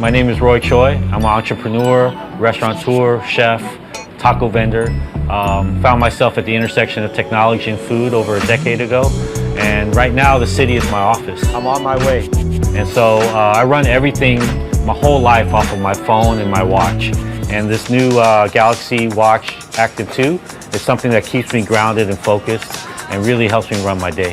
My name is Roy Choi. I'm an entrepreneur, restaurateur, chef, taco vendor. Found myself at the intersection of technology and food over a decade ago. And right now the city is my office. I'm on my way. And so I run everything, my whole life off of my phone and my watch. And this new Galaxy Watch Active 2 is something that keeps me grounded and focused and really helps me run my day.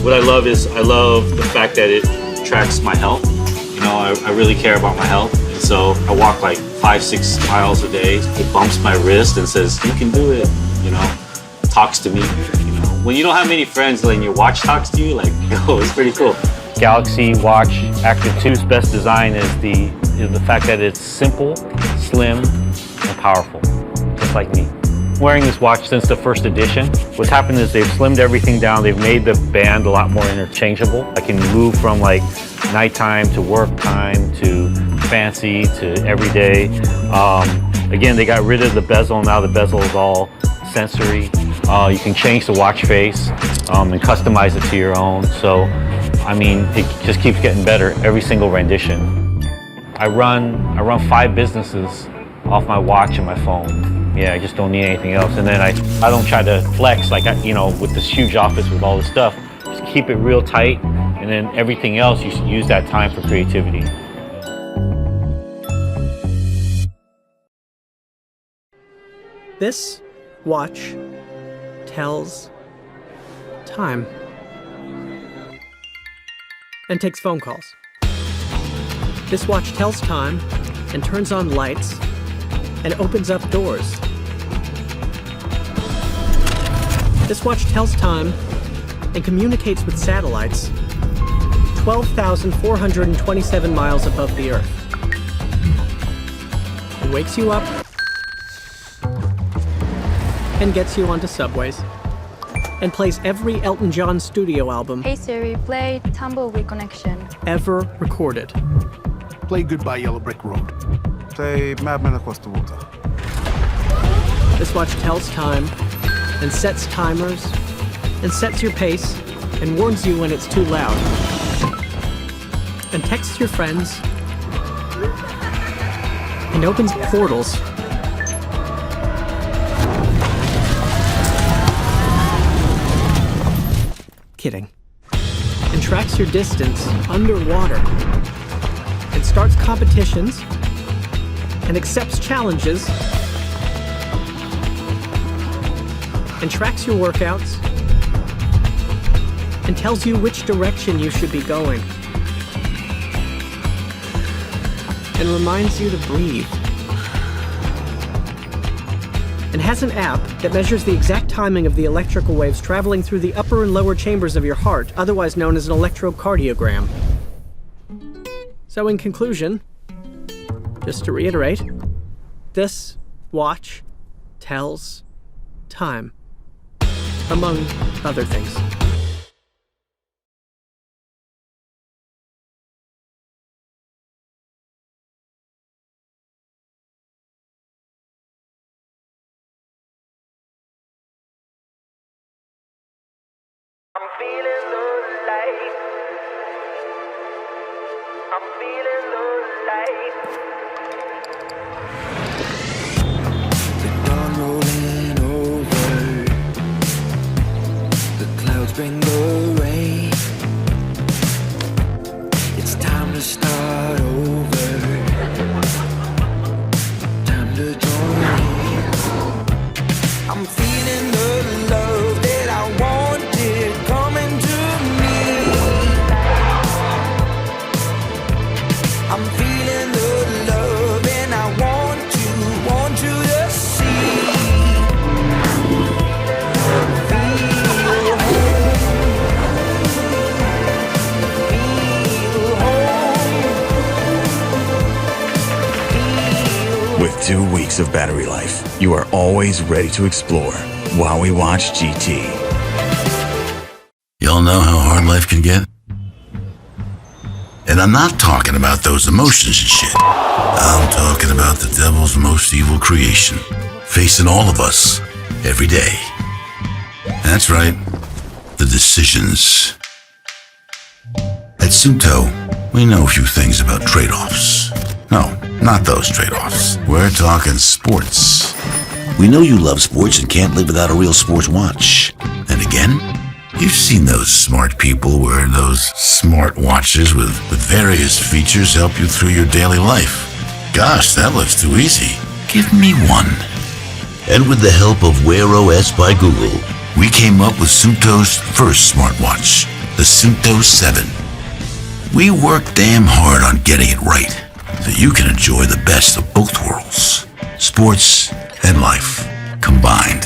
What I love is the fact that it tracks my health. You know, I really care about my health. And so I walk like 5-6 miles a day. It bumps my wrist and says, you can do it, you know, talks to me. You know, when you don't have many friends, then your watch talks to you, like, oh, it's pretty cool. Galaxy Watch Active 2's best design is the fact that it's simple, slim, and powerful, just like me. Wearing this watch since the first edition. What's happened is they've slimmed everything down. They've made the band a lot more interchangeable. I can move from like nighttime to work time to fancy to everyday. Again, they got rid of the bezel. Now the bezel is all sensory. You can change the watch face and customize it to your own. So, I mean, it just keeps getting better every single rendition. I run 5 businesses off my watch and my phone. Yeah, I just don't need anything else. And then I don't try to flex like, you know, with this huge office with all this stuff. Just keep it real tight, and then everything else, you should use that time for creativity. This watch tells time and takes phone calls. This watch tells time and turns on lights and opens up doors. This watch tells time and communicates with satellites 12,427 miles above the Earth. It wakes you up and gets you onto subways and plays every Elton John studio album Hey Siri, play Tumbleweed Connection ever recorded. Play Goodbye Yellow Brick Road. Play Madman Across the Water. This watch tells time and sets timers and sets your pace and warns you when it's too loud and texts your friends and opens portals. Kidding. And tracks your distance underwater and starts competitions and accepts challenges and tracks your workouts and tells you which direction you should be going and reminds you to breathe and has an app that measures the exact timing of the electrical waves traveling through the upper and lower chambers of your heart, otherwise known as an electrocardiogram. So in conclusion, just to reiterate, this watch tells time, among other things. I'm feeling the light. I'm feeling the light. The dawn rolling over. The clouds bring the rain. It's time to start over. Time to join in. I'm feeling the love that I wanted coming to me. I'm feeling the love and I want you to see. With 2 weeks of battery life, you are always ready to explore Huawei Watch GT. Y'all know how hard life can get? And I'm not talking about those emotions and shit. I'm talking about the devil's most evil creation, facing all of us every day. That's right, the decisions. At Suunto, we know a few things about trade-offs. No, not those trade-offs. We're talking sports. We know you love sports and can't live without a real sports watch. And again, you've seen those smart people wearing those smartwatches with various features help you through your daily life. Gosh, that looks too easy. Give me one. And with the help of Wear OS by Google, we came up with Suunto's first smartwatch, the Suunto 7. We worked damn hard on getting it right, so you can enjoy the best of both worlds, sports and life combined.